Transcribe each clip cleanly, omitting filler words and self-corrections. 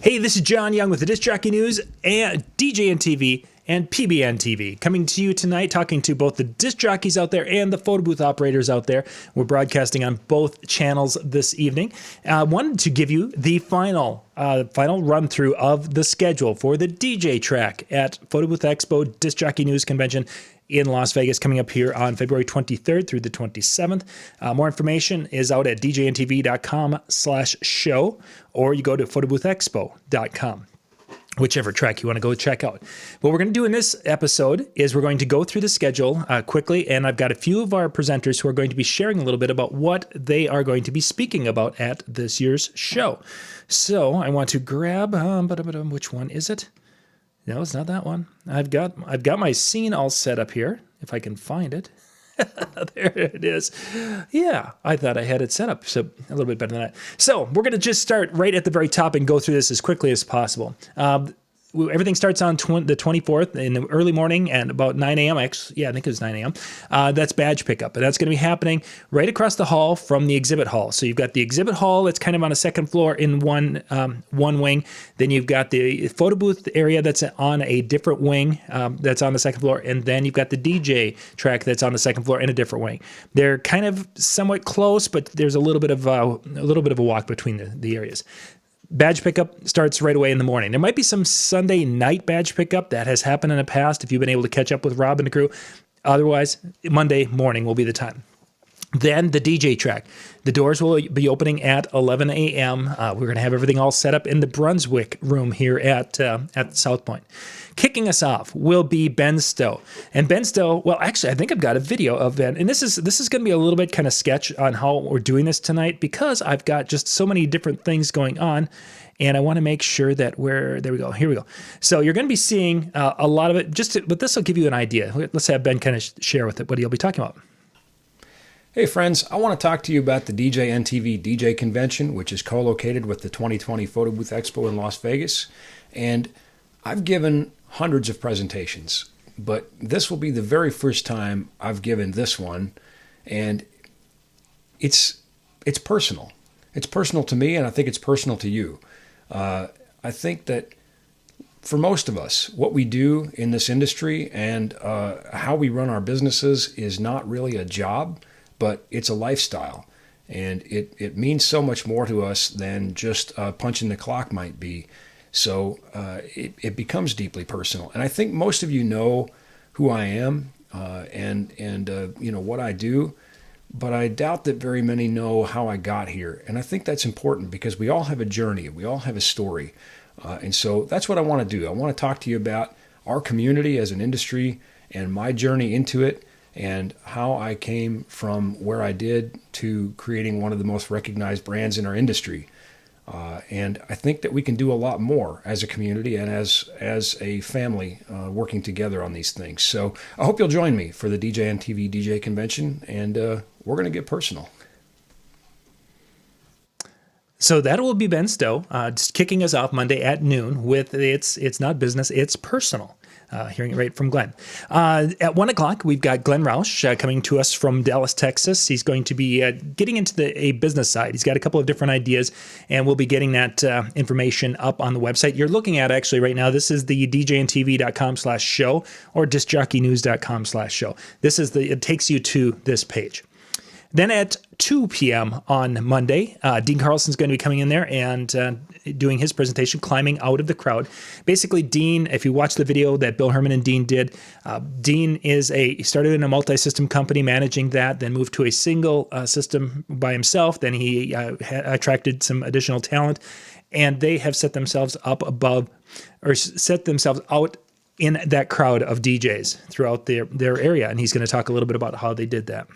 Hey, this is John Young with the Disc Jockey News and DJNTV and PBNTV coming to you tonight, talking to both the disc jockeys out there and the photo booth operators out there. We're broadcasting on both channels this evening. I wanted to give you the final run through of the schedule for the DJ track at Photobooth Expo Disc Jockey News Convention in Las Vegas, coming up here on February 23rd through the 27th. More information is out at djntv.com/show, or you go to photoboothexpo.com, whichever track you want to go check out. What we're going to do in this episode is we're going to go through the schedule quickly, and I've got a few of our presenters who are going to be sharing a little bit about what they are going to be speaking about at this year's show. So I want to grab, which one is it? No, it's not that one. I've got my scene all set up here, if I can find it. There it is. Yeah, I thought I had it set up, so a little bit better than that. So we're going to just start right at the very top and go through this as quickly as possible. Everything starts on the 24th in the early morning and about 9 a.m. Actually, yeah, I think it was 9 a.m. That's badge pickup, and that's going to be happening right across the hall from the exhibit hall. So you've got the exhibit hall that's kind of on a second floor in one wing. Then you've got the photo booth area that's on a different wing that's on the second floor, and then you've got the DJ track that's on the second floor in a different wing. They're kind of somewhat close, but there's a little bit of a walk between the areas. Badge pickup starts right away in the morning. There might be some Sunday night badge pickup. That has happened in the past if you've been able to catch up with Rob and the crew. Otherwise, Monday morning will be the time. Then the DJ track. The doors will be opening at 11 a.m. We're going to have everything all set up in the Brunswick room here at South Point. Kicking us off will be Ben Stowe. And Ben Stowe, well, actually, I think I've got a video of Ben. And this is going to be a little bit kind of sketch on how we're doing this tonight, because I've got just so many different things going on. And I want to make sure that there we go. Here we go. So you're going to be seeing a lot of it, but this will give you an idea. Let's have Ben kind of share with it what he'll be talking about. Hey friends, I want to talk to you about the DJNTV DJ Convention, which is co-located with the 2020 Photobooth Expo in Las Vegas. And I've given hundreds of presentations, but this will be the very first time I've given this one, and it's personal. It's personal to me, and I think it's personal to you. I think that for most of us, what we do in this industry and how we run our businesses is not really a job, but it's a lifestyle, and it means so much more to us than just punching the clock might be. So it becomes deeply personal, and I think most of you know who I am and you know what I do, but I doubt that very many know how I got here. And I think that's important, because we all have a journey, we all have a story, and so that's what I want to do. I want to talk to you about our community as an industry and my journey into it, and how I came from where I did to creating one of the most recognized brands in our industry. And I think that we can do a lot more as a community and as a family working together on these things. So I hope you'll join me for the DJNTV DJ Convention, and we're going to get personal. So that will be Ben Stowe, just kicking us off Monday at noon with it's not business, it's personal. Hearing it right from Glenn. At 1 o'clock, we've got Glenn Roush coming to us from Dallas, Texas. He's going to be getting into a business side. He's got a couple of different ideas, and we'll be getting that information up on the website. You're looking at actually right now, this is the djntv.com/show or discjockeynews.com/show. It takes you to this page. Then at 2 p.m. on Monday, Dean Carlson's going to be coming in there and doing his presentation, Climbing Out of the Crowd. Basically, Dean, if you watch the video that Bill Herman and Dean did, Dean he started in a multi-system company managing that, then moved to a single system by himself. Then he attracted some additional talent, and they have set themselves up above, or set themselves out in that crowd of DJs throughout their area. And he's going to talk a little bit about how they did that.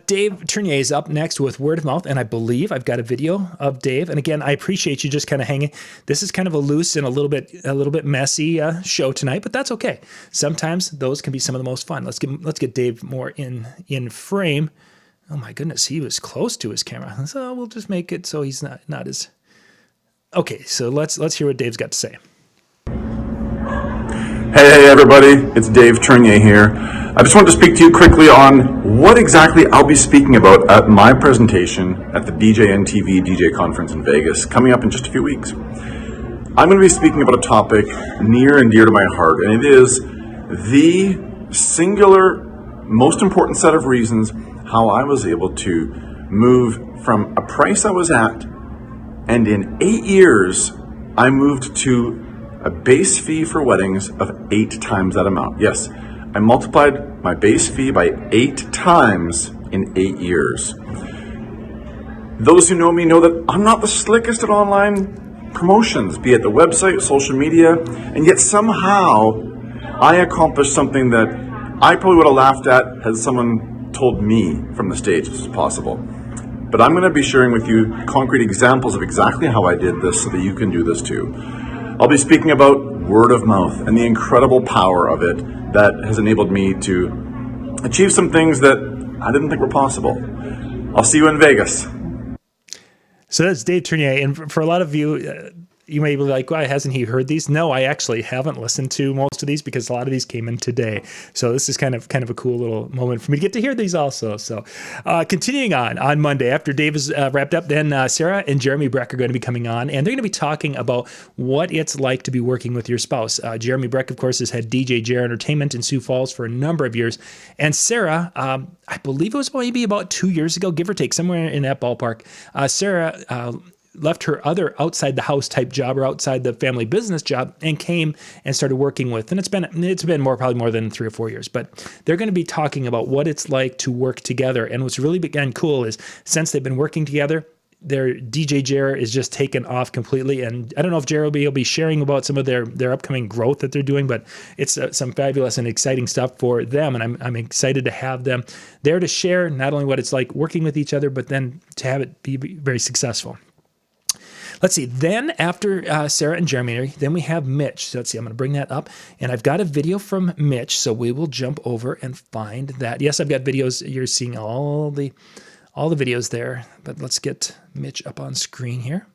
Dave Tournier is up next with Word of Mouth, and I believe I've got a video of Dave. And again, I appreciate you just kind of hanging. This is kind of a loose and a little bit messy show tonight, but that's okay. Sometimes those can be some of the most fun. Let's get Dave more in frame. Oh my goodness, he was close to his camera. So we'll just make it so he's not as. Okay, so let's hear what Dave's got to say. Hey everybody, it's Dave Tournier here. I just wanted to speak to you quickly on what exactly I'll be speaking about at my presentation at the DJNTV DJ Conference in Vegas, coming up in just a few weeks. I'm going to be speaking about a topic near and dear to my heart, and it is the singular, most important set of reasons how I was able to move from a price I was at, and in 8 years, I moved to a base fee for weddings of 8 times that amount. Yes, I multiplied my base fee by 8 times in 8 years. Those who know me know that I'm not the slickest at online promotions, be it the website, social media, and yet somehow I accomplished something that I probably would have laughed at had someone told me from the stage this was possible. But I'm going to be sharing with you concrete examples of exactly how I did this so that you can do this too. I'll be speaking about word of mouth and the incredible power of it that has enabled me to achieve some things that I didn't think were possible. I'll see you in Vegas. So that's Dave Tournier. And for a lot of you, you may be like, why hasn't he heard these? No, I actually haven't listened to most of these because a lot of these came in today. So this is kind of a cool little moment for me to get to hear these also. So continuing on Monday, after Dave is wrapped up, then Sarah and Jeremy Breck are going to be coming on, and they're going to be talking about what it's like to be working with your spouse. Jeremy Breck, of course, has had DJ Jer Entertainment in Sioux Falls for a number of years. And Sarah, I believe it was maybe about 2 years ago, give or take, somewhere in that ballpark, Sarah left her other outside the house type job or outside the family business job and came and started working with, and it's been probably more than 3 or 4 years, but they're going to be talking about what it's like to work together. And what's really been cool is since they've been working together, their DJ Jer is just taken off completely. And I don't know if Jer will be sharing about some of their upcoming growth that they're doing, but it's some fabulous and exciting stuff for them. And I'm excited to have them there to share not only what it's like working with each other, but then to have it be very successful. Let's see. Then after Sarah and Jeremy, then we have Mitch. So let's see. I'm going to bring that up, and I've got a video from Mitch. So we will jump over and find that. Yes, I've got videos. You're seeing all the videos there, but let's get Mitch up on screen here.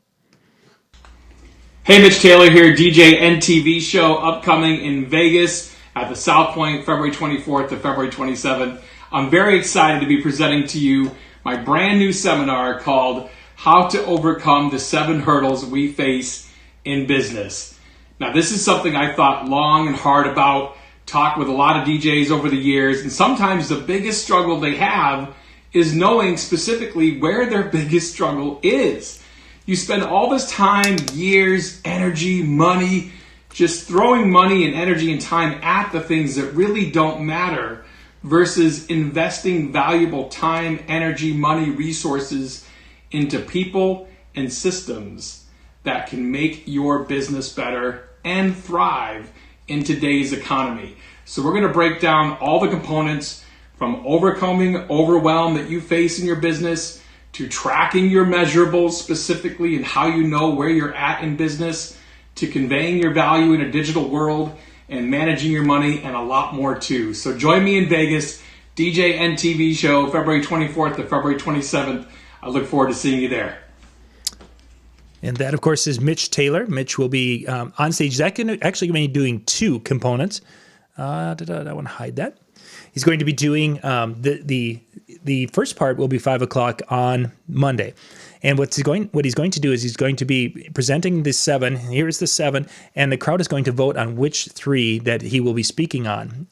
Hey, Mitch Taylor here. DJNTV show upcoming in Vegas at the South Point, February 24th to February 27th. I'm very excited to be presenting to you my brand new seminar called How to Overcome the 7 Hurdles We Face in Business. Now, this is something I thought long and hard about, talked with a lot of DJs over the years, and sometimes the biggest struggle they have is knowing specifically where their biggest struggle is. You spend all this time, years, energy, money, just throwing money and energy and time at the things that really don't matter versus investing valuable time, energy, money, resources into people and systems that can make your business better and thrive in today's economy. So we're going to break down all the components from overcoming overwhelm that you face in your business to tracking your measurables specifically and how you know where you're at in business to conveying your value in a digital world and managing your money and a lot more too. So join me in Vegas, DJNTV show, February 24th to February 27th. I look forward to seeing you there. And that, of course, is Mitch Taylor. Mitch will be on stage. He's actually going to be doing 2 components. I want to hide that. He's going to be doing the first part will be 5 o'clock on Monday. And what he's going to do is he's going to be presenting the 7. Here's the 7, and the crowd is going to vote on which 3 that he will be speaking on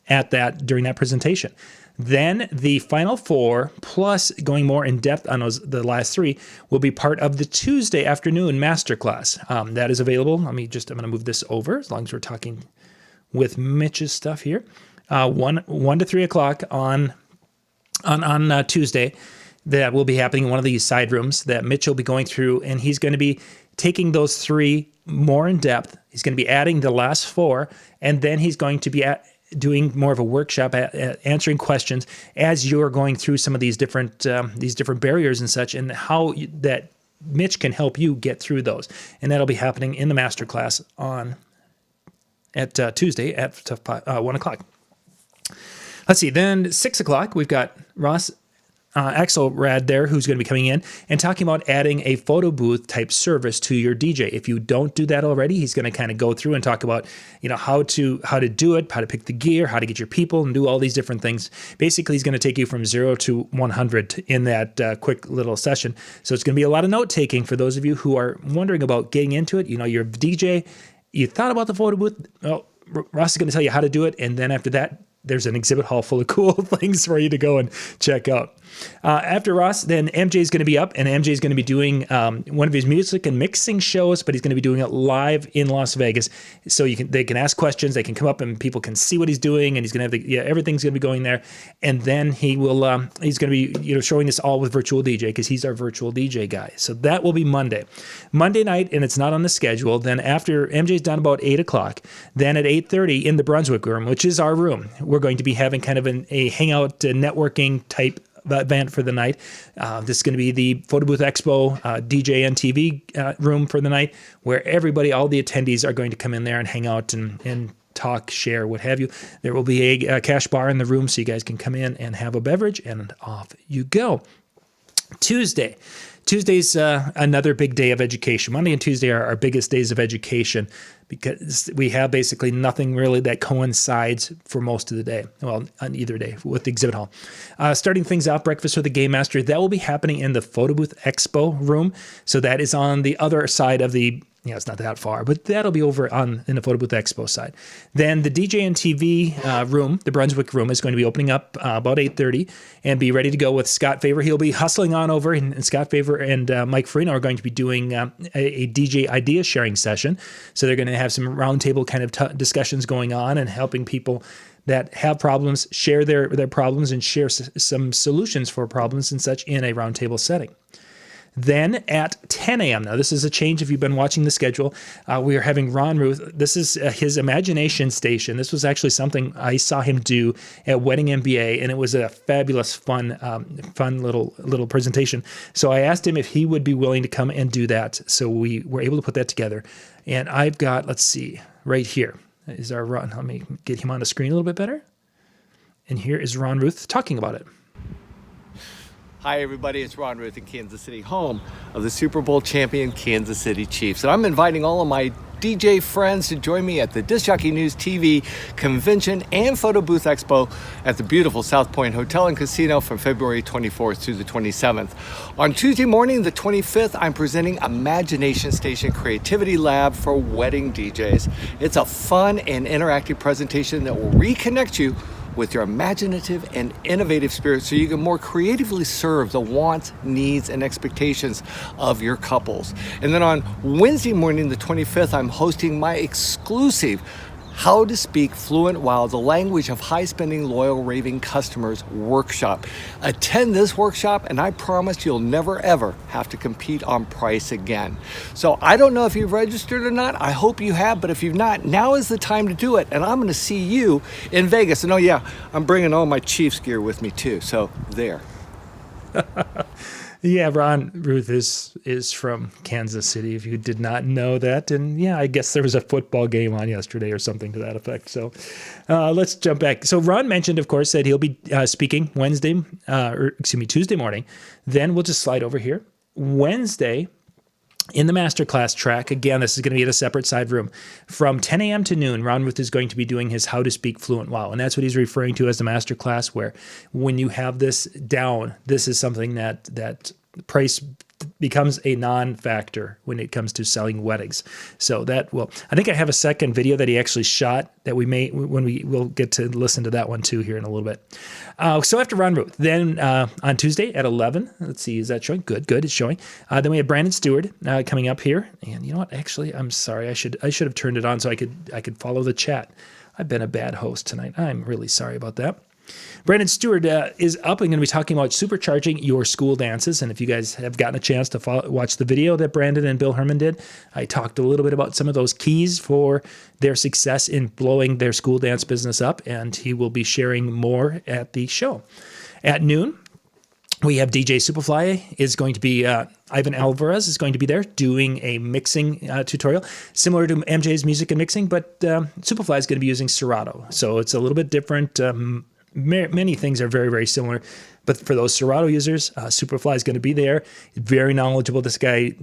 during that presentation. Then the final 4, plus going more in depth on the last 3, will be part of the Tuesday afternoon masterclass. That is available. I'm going to move this over as long as we're talking with Mitch's stuff here. 1 to 3 o'clock on Tuesday. That will be happening in one of these side rooms that Mitch will be going through, and he's going to be taking those 3 more in depth. He's going to be adding the last 4, and then he's going to be doing more of a workshop, answering questions as you're going through some of these different barriers and such, and how that Mitch can help you get through those. And that'll be happening in the masterclass at Tuesday at 1 o'clock. Let's see. Then 6 o'clock, we've got Ross Axelrad there, who's going to be coming in and talking about adding a photo booth type service to your DJ. If you don't do that already, he's going to kind of go through and talk about, how to do it, how to pick the gear, how to get your people, and do all these different things. Basically, he's going to take you from 0 to 100 in that quick little session. So it's going to be a lot of note taking for those of you who are wondering about getting into it. You're a DJ, you thought about the photo booth. Well, Ross is going to tell you how to do it, and then after that, there's an exhibit hall full of cool things for you to go and check out. After Ross, then MJ is going to be up, and MJ is going to be doing one of his music and mixing shows, but he's going to be doing it live in Las Vegas. So they can ask questions, they can come up, and people can see what he's doing, and he's going to have everything's going to be going there. And then he's going to be showing this all with virtual DJ, because he's our virtual DJ guy. So that will be Monday night, and it's not on the schedule. Then after MJ's done about 8:00, then at 8:30 in the Brunswick room, which is our room, we're going to be having kind of a hangout networking type event for the night. This is going to be the Photobooth Expo DJNTV room for the night, where all the attendees are going to come in there and hang out and talk, share, what have you. There will be a cash bar in the room, so you guys can come in and have a beverage, and off you go. Tuesday's another big day of education. Monday and Tuesday are our biggest days of education, because we have basically nothing really that coincides for most of the day. Well, on either day with the exhibit hall. Starting things out, breakfast with the Game Master. That will be happening in the Photobooth Expo room. So that is on the other side of the, it's not that far, but that'll be over in the Photobooth Expo side. Then the DJNTV room, the Brunswick room, is going to be opening up about 8:30 and be ready to go with Scott Favor. He'll be hustling on over, and Scott Favor and Mike Farino are going to be doing a DJ idea sharing session. So they're going to have some roundtable kind of discussions going on, and helping people that have problems share their problems and share some solutions for problems and such in a roundtable setting. Then at 10 a.m., now this is a change if you've been watching the schedule, we are having Ron Ruth. This is his Imagination Station. This was actually something I saw him do at Wedding MBA, and it was a fabulous, fun little presentation. So I asked him if he would be willing to come and do that. So we were able to put that together. And I've got, let's see, right here is our Ron. Let me get him on the screen a little bit better. And here is Ron Ruth talking about it. Hi everybody, it's Ron Ruth in Kansas City, home of the Super Bowl champion Kansas City Chiefs. And I'm inviting all of my DJ friends to join me at the Disc Jockey News TV Convention and Photo Booth Expo at the beautiful South Point Hotel and Casino from February 24th through the 27th. On Tuesday morning, the 25th, I'm presenting Imagination Station Creativity Lab for wedding DJs. It's a fun and interactive presentation that will reconnect you with your imaginative and innovative spirit, so you can more creatively serve the wants, needs, and expectations of your couples. And then on Wednesday morning, the 25th, I'm hosting my exclusive How to Speak Fluent While the Language of High-Spending Loyal Raving Customers workshop. Attend this workshop, and I promise you'll never ever have to compete on price again. So I don't know if you've registered or not. I hope you have, but if you've not, now is the time to do it. And I'm going to see you in Vegas. And oh yeah, I'm bringing all my Chiefs gear with me too. So there. Yeah, Ron Ruth is from Kansas City, if you did not know that. And yeah, I guess there was a football game on yesterday or something to that effect. So let's jump back. So Ron mentioned, of course, that he'll be speaking Tuesday morning. Then we'll just slide over here. Wednesday, in the masterclass track, again, this is going to be at a separate side room. From 10 a.m. to noon, Ron Ruth is going to be doing his How to Speak Fluent Wow. And that's what he's referring to as the masterclass, where when you have this down, this is something that price becomes a non-factor when it comes to selling weddings. So I think I have a second video that he actually shot that we'll get to listen to that one too here in a little bit. So after Ron Ruth, then on Tuesday at 11, let's see, is that showing? Good, it's showing. Then we have Brandon Stewart coming up here. And you know what? Actually, I'm sorry. I should have turned it on so I could follow the chat. I've been a bad host tonight. I'm really sorry about that. Brandon Stewart is up and going to be talking about supercharging your school dances. And if you guys have gotten a chance to watch the video that Brandon and Bill Herman did, I talked a little bit about some of those keys for their success in blowing their school dance business up. And he will be sharing more at the show. At noon, we have DJ Superfly is going to be, Ivan Alvarez is going to be there doing a mixing tutorial, similar to MJ's music and mixing, but Superfly is going to be using Serato. So it's a little bit different. Many things are very, very similar, But for those Serato users, Superfly is going to be there. Very knowledgeable. This guy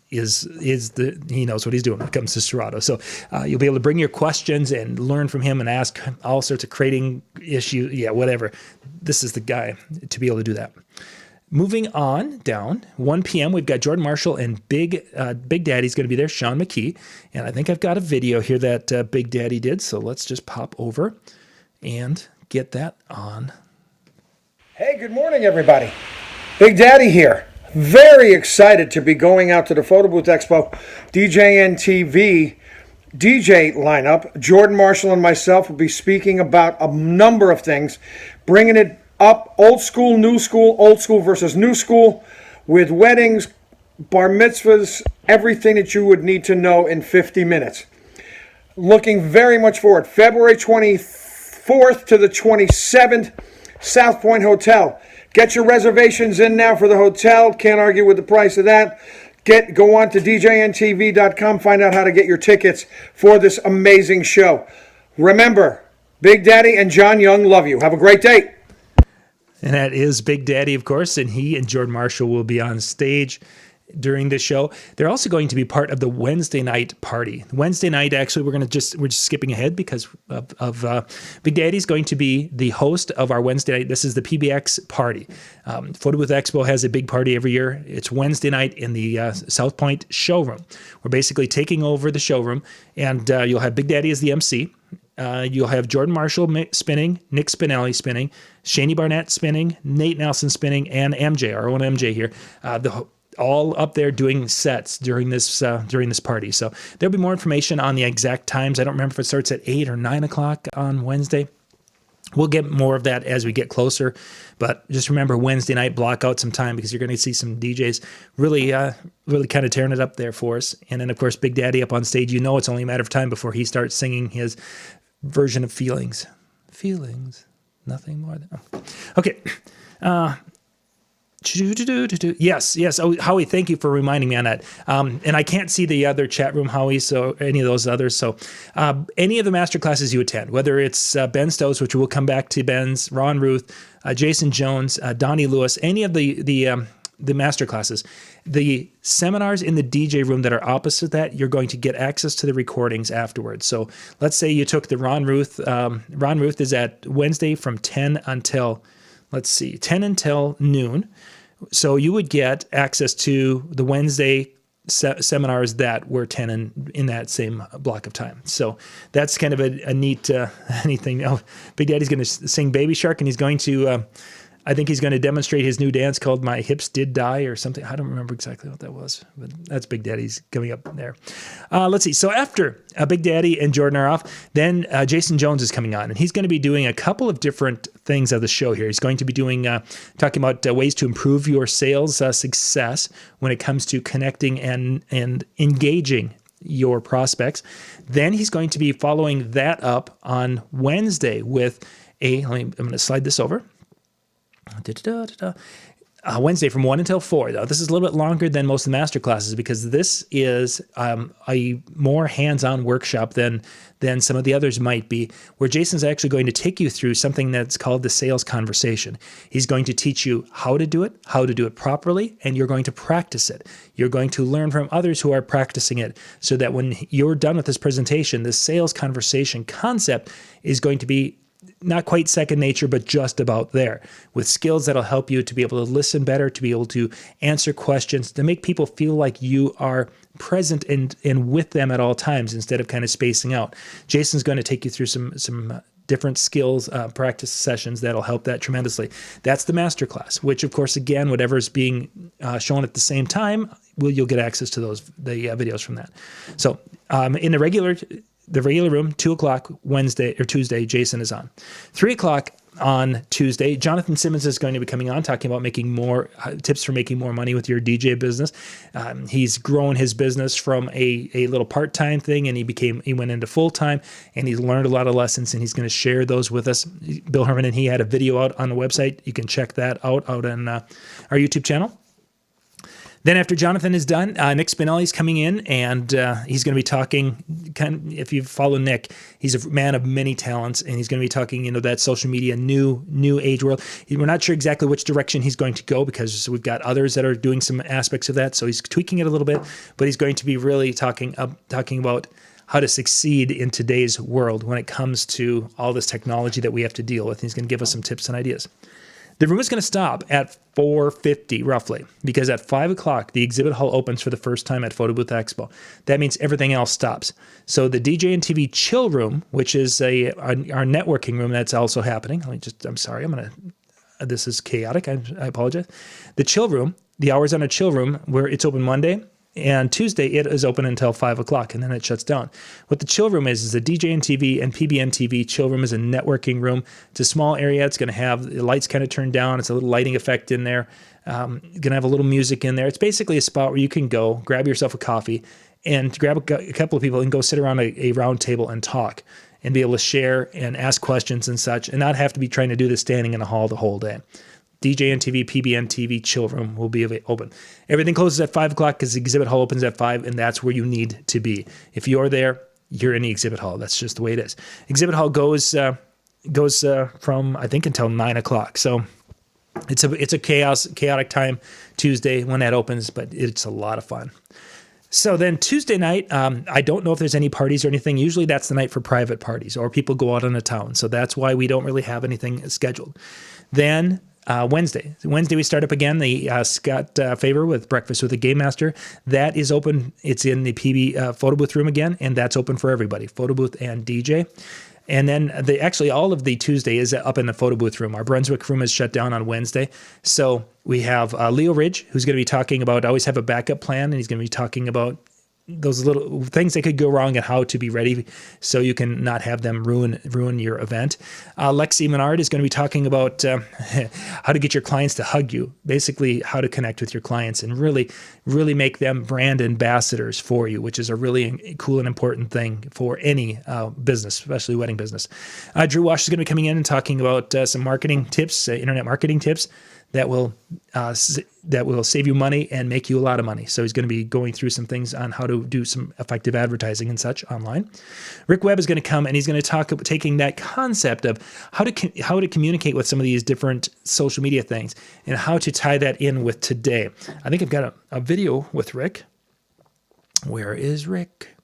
he knows what he's doing when it comes to Serato. So you'll be able to bring your questions and learn from him and ask all sorts of creating issues. Yeah, whatever. This is the guy to be able to do that. Moving on down, 1 p.m., we've got Jordan Marshall and Big Daddy's going to be there, Sean McKee. And I think I've got a video here that Big Daddy did. So let's just pop over and get that on. Hey, good morning, everybody. Big Daddy here. Very excited to be going out to the Photobooth Expo DJNTV DJ lineup. Jordan Marshall and myself will be speaking about a number of things, bringing it up old school versus new school, with weddings, bar mitzvahs, everything that you would need to know in 50 minutes. Looking very much forward. February 24th to the 27th, South Point Hotel. Get your reservations in now for the hotel. Can't argue with the price of that. Go on to DJNTV.com, find out how to get your tickets for this amazing show. Remember, Big Daddy and John Young love you. Have a great day. And that is Big Daddy, of course, and he and Jordan Marshall will be on stage during the show. They're also going to be part of the Wednesday night party. Wednesday night, actually, we're just skipping ahead because of Big Daddy's going to be the host of our Wednesday night. This is the PBX party. Photobooth Expo has a big party every year. It's Wednesday night in the South Point showroom. We're basically taking over the showroom, and you'll have Big Daddy as the MC. You'll have Jordan Marshall spinning, Nick Spinelli spinning, Shani Barnett spinning, Nate Nelson spinning, and MJ, our own MJ here, all up there doing sets during this party. So there'll be more information on the exact times. I don't remember if it starts at 8 or 9 o'clock on Wednesday. We'll get more of that as we get closer, but just remember Wednesday night, block out some time because you're going to see some DJs really kind of tearing it up there for us. And then, of course, Big Daddy up on stage. You know it's only a matter of time before he starts singing his version of Feelings. Nothing more than... Oh. Okay. Yes. Oh, Howie, thank you for reminding me on that. And I can't see the other chat room, Howie, so any of those others. So any of the master classes you attend, whether it's Ben Stokes, which we'll come back to Ben's, Ron Ruth, Jason Jones, Donnie Lewis, any of the master classes, the seminars in the DJ room that are opposite that, you're going to get access to the recordings afterwards. So let's say you took the Ron Ruth. Ron Ruth is at Wednesday from 10 until noon. So you would get access to the Wednesday seminars that were 10 in that same block of time. So that's kind of a neat thing. Oh, Big Daddy's going to sing Baby Shark, and he's going to... I think he's going to demonstrate his new dance called My Hips Did Die or something. I don't remember exactly what that was, but that's Big Daddy's coming up there. Let's see. So after Big Daddy and Jordan are off, then Jason Jones is coming on, and he's going to be doing a couple of different things of the show here. He's going to be doing talking about ways to improve your sales success when it comes to connecting and engaging your prospects. Then he's going to be following that up on Wednesday with I'm going to slide this over. Wednesday from 1 until 4. Now, this is a little bit longer than most of the master classes because this is a more hands-on workshop than some of the others might be, where Jason's actually going to take you through something that's called the sales conversation. He's going to teach you how to do it properly, and you're going to practice it. You're going to learn from others who are practicing it so that when you're done with this presentation, the sales conversation concept is going to be not quite second nature, but just about there, with skills that'll help you to be able to listen better, to be able to answer questions, to make people feel like you are present and with them at all times instead of kind of spacing out. Jason's going to take you through some different skills, practice sessions that'll help that tremendously. That's the masterclass, which of course, again, whatever is being shown at the same time, you'll get access to the videos from that. So in the regular room, 2 o'clock Wednesday or Tuesday, Jason is on. 3 o'clock on Tuesday, Jonathan Simmons is going to be coming on talking about making more tips for making more money with your DJ business. He's grown his business from a little part-time thing, and he went into full-time, and he's learned a lot of lessons, and he's going to share those with us. Bill Herman and he had a video out on the website. You can check that out on our YouTube channel. Then after Jonathan is done, Nick Spinelli's coming in, and he's going to be talking. If you follow Nick, he's a man of many talents, and he's going to be talking, that social media new age world. We're not sure exactly which direction he's going to go because we've got others that are doing some aspects of that. So he's tweaking it a little bit, but he's going to be really talking about how to succeed in today's world when it comes to all this technology that we have to deal with. He's going to give us some tips and ideas. The room is going to stop at 4:50 roughly, because at 5 o'clock, the exhibit hall opens for the first time at Photobooth Expo. That means everything else stops. So the DJNTV chill room, which is our networking room, that's also happening. This is chaotic. I apologize. The chill room, the hours on a chill room, where it's open Monday, and Tuesday, it is open until 5 o'clock, and then it shuts down. What the chill room is the DJNTV and PBNTV chill room is a networking room. It's a small area. It's going to have the lights kind of turned down. It's a little lighting effect in there. Going to have a little music in there. It's basically a spot where you can go, grab yourself a coffee, and grab a couple of people and go sit around a round table and talk and be able to share and ask questions and such, and not have to be trying to do this standing in a hall the whole day. DJNTV, PBNTV chill room will be open. Everything closes at 5 o'clock because the exhibit hall opens at 5, and that's where you need to be. If you're there, you're in the exhibit hall. That's just the way it is. Exhibit hall goes from, I think, until 9 o'clock. So it's a chaotic time Tuesday when that opens, but it's a lot of fun. So then Tuesday night, I don't know if there's any parties or anything. Usually that's the night for private parties or people go out on the town. So that's why we don't really have anything scheduled. Then Wednesday we start up again, the Scott Favor with Breakfast with the Game Master. That is open. It's in the PB Photobooth room again, and that's open for everybody, Photobooth and DJ. And then all of the Tuesday is up in the Photobooth room. Our Brunswick room is shut down on Wednesday. So we have Leo Ridge, who's going to be talking about always have a backup plan, and he's going to be talking about those little things that could go wrong and how to be ready so you can not have them ruin your event. Lexi Menard is going to be talking about how to get your clients to hug you, basically how to connect with your clients and really, really make them brand ambassadors for you, which is a really cool and important thing for any business, especially wedding business. Drew Wash is going to be coming in and talking about some marketing tips, internet marketing tips that will save you money and make you a lot of money. So he's going to be going through some things on how to do some effective advertising and such online. Rick Webb is going to come and he's going to talk about taking that concept of how to communicate with some of these different social media things and how to tie that in with today. I think I've got a video with Rick. Where is Rick?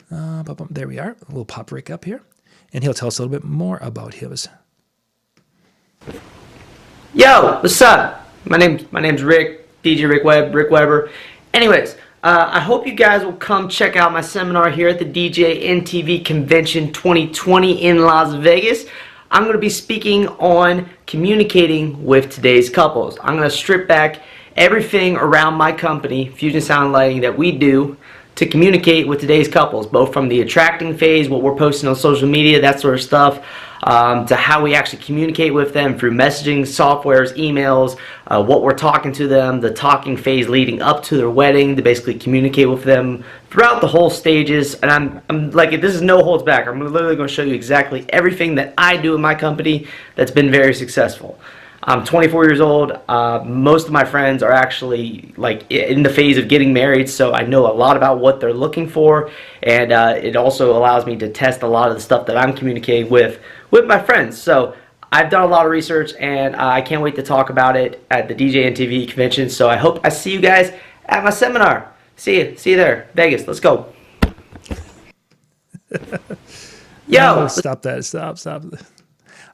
There we are. We'll pop Rick up here and he'll tell us a little bit more about his. Yo, what's up? My name's Rick, DJ Rick Weber. Anyways, I hope you guys will come check out my seminar here at the DJNTV Convention 2020 in Las Vegas. I'm going to be speaking on communicating with today's couples. I'm going to strip back everything around my company, Fusion Sound Lighting, that we do to communicate with today's couples, both from the attracting phase, what we're posting on social media, that sort of stuff, to how we actually communicate with them through messaging softwares, emails, what we're talking to them, the talking phase leading up to their wedding, to basically communicate with them throughout the whole stages. And I'm like, this is no holds back. I'm literally going to show you exactly everything that I do in my company that's been very successful. I'm 24 years old. Most of my friends are actually like in the phase of getting married, so I know a lot about what they're looking for, and it also allows me to test a lot of the stuff that I'm communicating with my friends. So I've done a lot of research, and I can't wait to talk about it at the DJNTV convention. So I hope I see you guys at my seminar. See you there, Vegas. Let's go. Yo, No, stop that! Stop!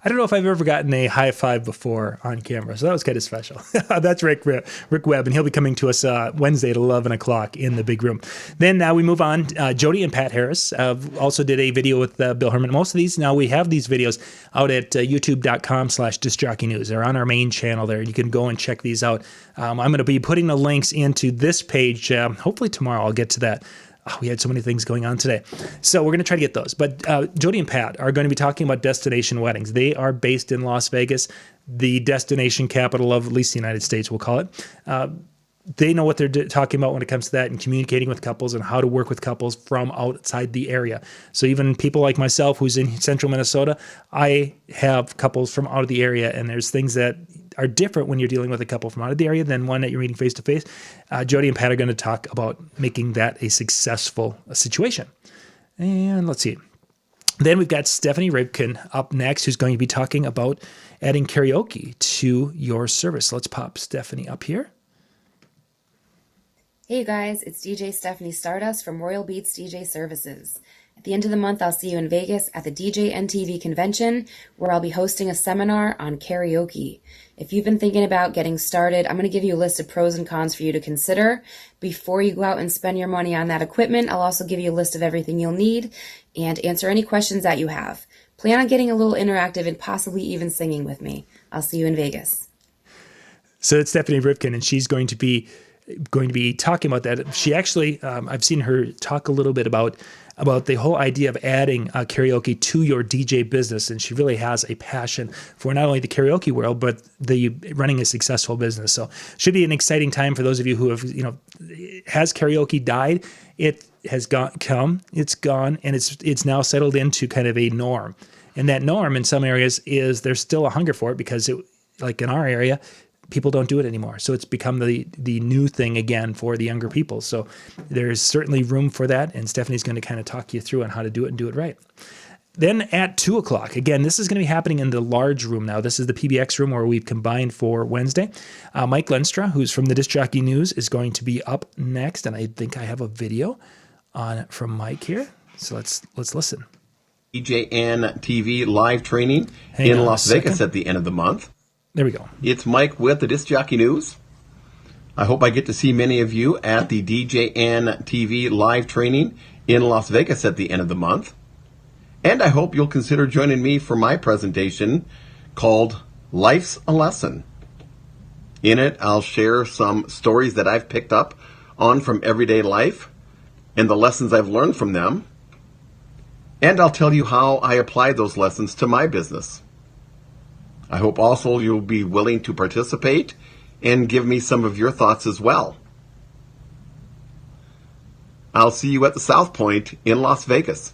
I don't know if I've ever gotten a high five before on camera, so that was kind of special. That's Rick Webb, and he'll be coming to us Wednesday at 11 o'clock in the big room. Then now we move on. Jody and Pat Harris also did a video with Bill Herman. Most of these, now we have these videos out at youtube.com/discjockeynews. They're on our main channel there. You can go and check these out. I'm going to be putting the links into this page. Hopefully tomorrow I'll get to that. Oh, we had so many things going on today. So we're going to try to get those. But Jody and Pat are going to be talking about destination weddings. They are based in Las Vegas, the destination capital of at least the United States, we'll call it. they know what they're talking about when it comes to that and communicating with couples and how to work with couples from outside the area. So even people like myself who's in central Minnesota, I have couples from out of the area, and there's things that are different when you're dealing with a couple from out of the area than one that you're meeting face to face. Jody and Pat are going to talk about making that a successful situation. And let's see. Then we've got Stephanie Rivkin up next, who's going to be talking about adding karaoke to your service. Let's pop Stephanie up here. Hey you guys, it's DJ Stephanie Stardust from Royal Beats DJ Services. At the end of the month, I'll see you in Vegas at the DJNTV Convention, where I'll be hosting a seminar on karaoke. If you've been thinking about getting started, I'm going to give you a list of pros and cons for you to consider. Before you go out and spend your money on that equipment, I'll also give you a list of everything you'll need and answer any questions that you have. Plan on getting a little interactive and possibly even singing with me. I'll see you in Vegas. So it's Stephanie Rivkin, and she's going to be talking about that. She actually, I've seen her talk a little bit about the whole idea of adding karaoke to your DJ business, and she really has a passion for not only the karaoke world, but the running a successful business. So should be an exciting time for those of you who have, has karaoke died? It has it's gone, and it's now settled into kind of a norm. And that norm in some areas is there's still a hunger for it because like in our area, people don't do it anymore. So it's become the new thing again for the younger people. So there's certainly room for that. And Stephanie's going to kind of talk you through on how to do it and do it right. Then at 2 o'clock, again, this is going to be happening in the large room now. This is the PBX room where we've combined for Wednesday. Mike Lenstra, who's from the Disc Jockey News, is going to be up next. And I think I have a video from Mike here. So let's listen. DJNTV live training in Las Vegas at the end of the month. There we go. It's Mike with the Disc Jockey News. I hope I get to see many of you at the DJNTV live training in Las Vegas at the end of the month. And I hope you'll consider joining me for my presentation called Life's a Lesson. In it, I'll share some stories that I've picked up on from everyday life and the lessons I've learned from them. And I'll tell you how I apply those lessons to my business. I hope also you'll be willing to participate and give me some of your thoughts as well. I'll see you at the South Point in Las Vegas.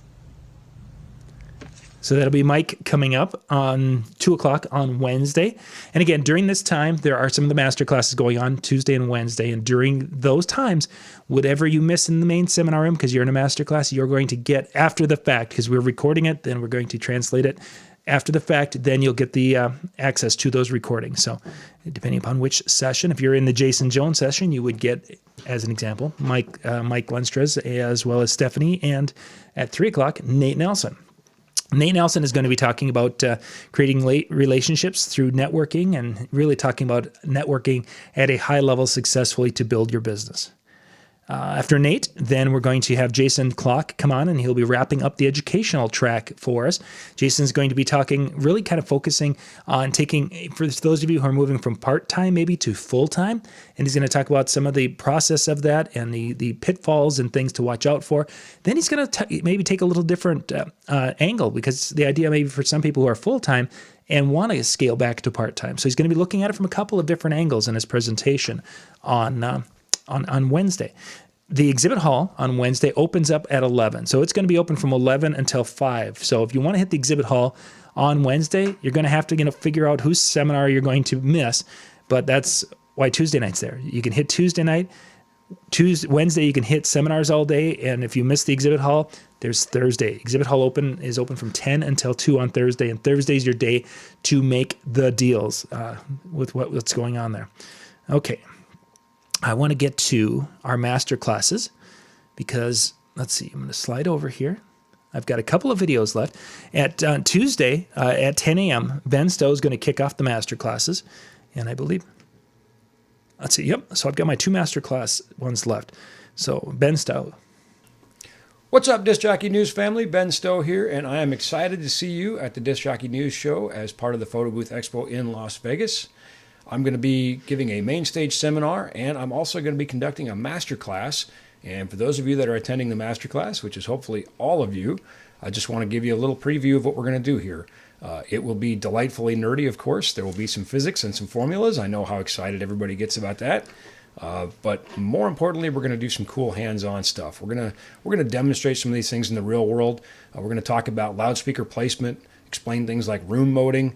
So that'll be Mike coming up on 2 o'clock on Wednesday. And again, during this time, there are some of the master classes going on Tuesday and Wednesday. And during those times, whatever you miss in the main seminar room, because you're in a master class, you're going to get after the fact, because we're recording it, then we're going to translate it after the fact, then you'll get the access to those recordings. So depending upon which session, if you're in the Jason Jones session, you would get, as an example, Mike Lenstra's, as well as Stephanie, and at 3 o'clock, Nate Nelson. Nate Nelson is going to be talking about creating relationships through networking and really talking about networking at a high level successfully to build your business. After Nate, then we're going to have Jason Clock come on, and he'll be wrapping up the educational track for us. Jason's going to be talking, really kind of focusing on taking, for those of you who are moving from part-time maybe to full-time, and he's going to talk about some of the process of that and the pitfalls and things to watch out for. Then he's going to maybe take a little different angle, because the idea maybe for some people who are full-time and want to scale back to part-time. So he's going to be looking at it from a couple of different angles in his presentation on Wednesday. The exhibit hall on Wednesday opens up at 11. So it's going to be open from 11 until 5. So if you want to hit the exhibit hall on Wednesday, you're going to have to figure out whose seminar you're going to miss. But that's why Tuesday night's there. You can hit Tuesday night. Wednesday, you can hit seminars all day. And if you miss the exhibit hall, there's Thursday. Exhibit hall is open from 10 until 2 on Thursday. And Thursday's your day to make the deals with what's going on there. Okay. I want to get to our master classes because, let's see, I'm going to slide over here. I've got a couple of videos left. At Tuesday at 10 a.m., Ben Stowe is going to kick off the master classes. And I believe, let's see, yep. So I've got my 2 master class ones left. So Ben Stowe. What's up, Disc Jockey News family? Ben Stowe here, and I am excited to see you at the Disc Jockey News Show as part of the Photobooth Expo in Las Vegas. I'm going to be giving a main stage seminar, and I'm also going to be conducting a master class. And for those of you that are attending the master class, which is hopefully all of you, I just want to give you a little preview of what we're going to do here. It will be delightfully nerdy, of course. There will be some physics and some formulas. I know how excited everybody gets about that. But more importantly, we're going to do some cool hands-on stuff. We're going to demonstrate some of these things in the real world. We're going to talk about loudspeaker placement, explain things like room moding,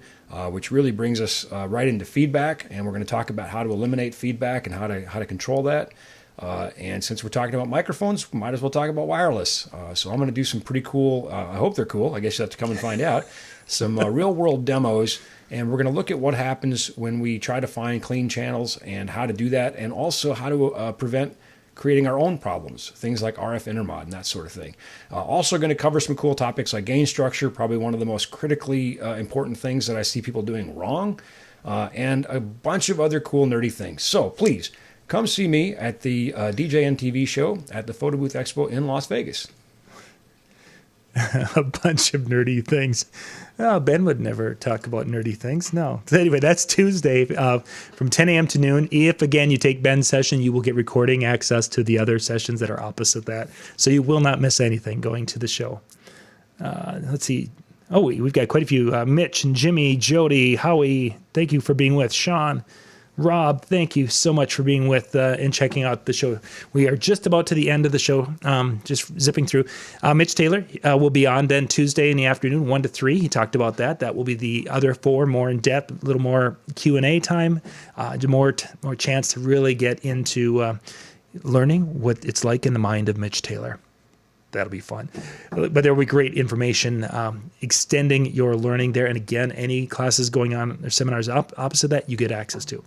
which really brings us right into feedback. And we're going to talk about how to eliminate feedback and how to control that. And since we're talking about microphones, we might as well talk about wireless. So I'm going to do some pretty cool, I hope they're cool, I guess you have to come and find out, some real-world demos. And we're going to look at what happens when we try to find clean channels and how to do that, and also how to prevent creating our own problems, things like RF intermod and that sort of thing. Also going to cover some cool topics like gain structure, probably one of the most critically important things that I see people doing wrong, and a bunch of other cool nerdy things. So please, come see me at the DJNTV show at the Photobooth Expo in Las Vegas. A bunch of nerdy things. Oh, Ben would never talk about nerdy things. No. So anyway, that's Tuesday from 10 a.m. to noon. If, again, you take Ben's session, you will get recording access to the other sessions that are opposite that. So you will not miss anything going to the show. Let's see. Oh, we've got quite a few. Mitch and Jimmy, Jody, Howie, thank you for being with. Sean, Rob, thank you so much for being with and checking out the show. We are just about to the end of the show, just zipping through. Mitch Taylor will be on then Tuesday in the afternoon, 1 to 3. He talked about that. That will be the other 4, more in depth, a little more Q&A time, more chance to really get into learning what it's like in the mind of Mitch Taylor. That'll be fun. But there will be great information extending your learning there. And again, any classes going on or seminars opposite that, you get access to.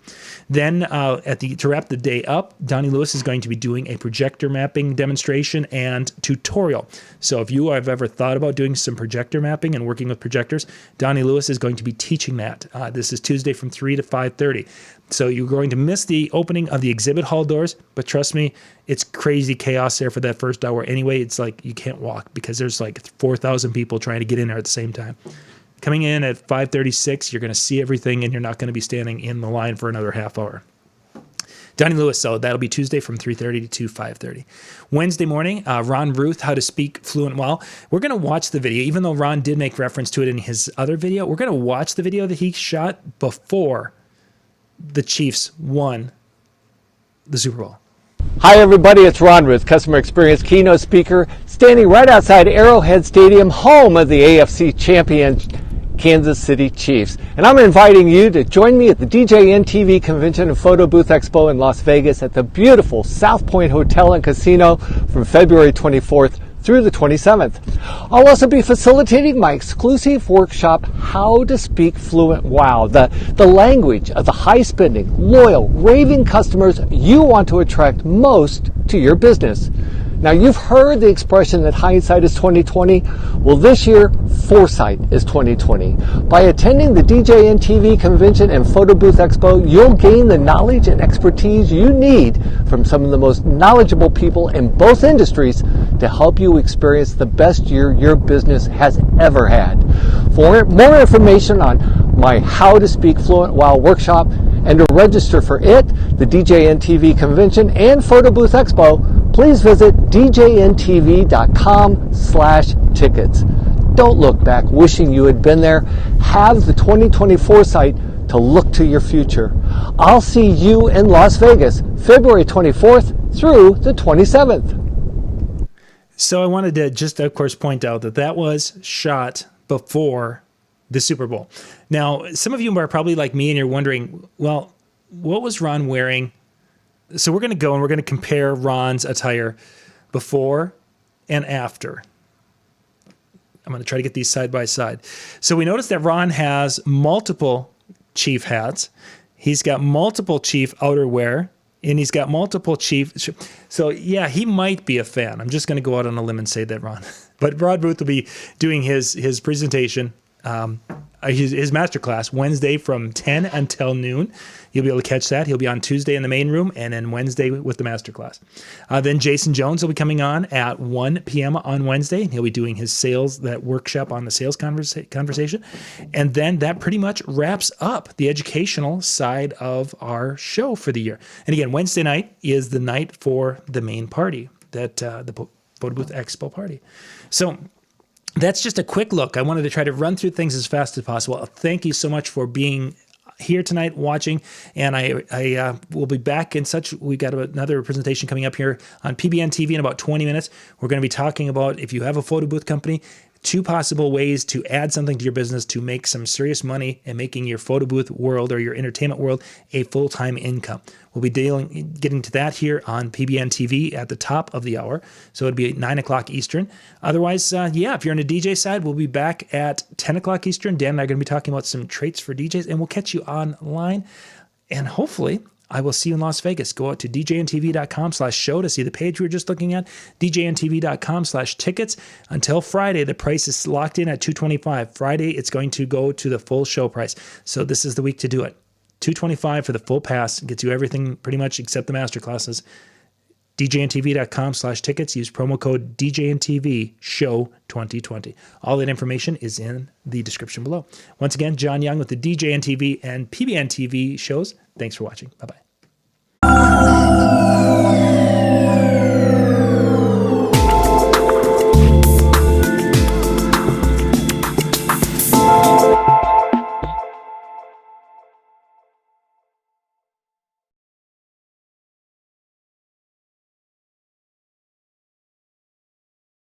Then to wrap the day up, Donnie Lewis is going to be doing a projector mapping demonstration and tutorial. So if you have ever thought about doing some projector mapping and working with projectors, Donnie Lewis is going to be teaching that. This is Tuesday from 3 to 5:30. So you're going to miss the opening of the exhibit hall doors, but trust me, it's crazy chaos there for that first hour. Anyway, it's like you can't walk because there's like 4,000 people trying to get in there at the same time. Coming in at 5:36, you're going to see everything, and you're not going to be standing in the line for another half hour. Donnie Lewis, so that'll be Tuesday from 3:30 to 5:30. Wednesday morning, Ron Ruth, How to Speak Fluent Well. We're going to watch the video, even though Ron did make reference to it in his other video. We're going to watch the video that he shot before the Chiefs won the Super Bowl. Hi everybody, it's Ron Ruth, customer experience keynote speaker, standing right outside Arrowhead Stadium, home of the AFC champion Kansas City Chiefs. And I'm inviting you to join me at the DJNTV Convention and Photobooth Expo in Las Vegas at the beautiful South Point Hotel and Casino from February 24th through the 27th. I'll also be facilitating my exclusive workshop, How to Speak Fluent Wow, the language of the high-spending, loyal, raving customers you want to attract most to your business. Now, you've heard the expression that hindsight is 20/20. Well, this year, foresight is 20/20. By attending the DJNTV Convention and Photobooth Expo, you'll gain the knowledge and expertise you need from some of the most knowledgeable people in both industries to help you experience the best year your business has ever had. For more information on my How to Speak Fluent Wow workshop and to register for it, the DJNTV Convention and Photobooth Expo, please visit djntv.com/tickets. Don't look back wishing you had been there. Have the 2020 foresight to look to your future. I'll see you in Las Vegas, February 24th through the 27th. So I wanted to just, of course, point out that that was shot before the Super Bowl. Now, some of you are probably like me and you're wondering, well, what was Ron wearing? So we're going to go and we're going to compare Ron's attire before and after. I'm going to try to get these side by side. So we noticed that Ron has multiple Chief hats. He's got multiple Chief outerwear, and he's got multiple Chief. So yeah, he might be a fan. I'm just going to go out on a limb and say that, Ron. But Rod Booth will be doing his presentation, his masterclass Wednesday from 10 until noon. You'll be able to catch that. He'll be on Tuesday in the main room and then Wednesday with the masterclass. Then Jason Jones will be coming on at 1 p.m. on Wednesday. He'll be doing his that workshop on the sales conversation. And then that pretty much wraps up the educational side of our show for the year. And again, Wednesday night is the night for the main party, the Photobooth Expo party. So that's just a quick look. I wanted to try to run through things as fast as possible. Thank you so much for being here tonight watching, and I will be back in such. We've got another presentation coming up here on PBN TV in about 20 minutes. We're going to be talking about if you have a photo booth company, 2 possible ways to add something to your business to make some serious money and making your photo booth world or your entertainment world a full-time income. We'll be getting to that here on PBN TV at the top of the hour. So it'll be at 9 o'clock Eastern. Otherwise, if you're on the DJ side, we'll be back at 10 o'clock Eastern. Dan and I are going to be talking about some traits for DJs, and we'll catch you online. And hopefully, I will see you in Las Vegas. Go out to DJNTV.com/show to see the page we were just looking at, DJNTV.com/tickets. Until Friday, the price is locked in at $225. Friday, it's going to go to the full show price. So this is the week to do it. $225 for the full pass. Gets you everything pretty much except the master classes. DJNTV.com/tickets. Use promo code DJNTV show 2020. All that information is in the description below. Once again, John Young with the DJNTV and PBN TV shows. Thanks for watching. Bye-bye.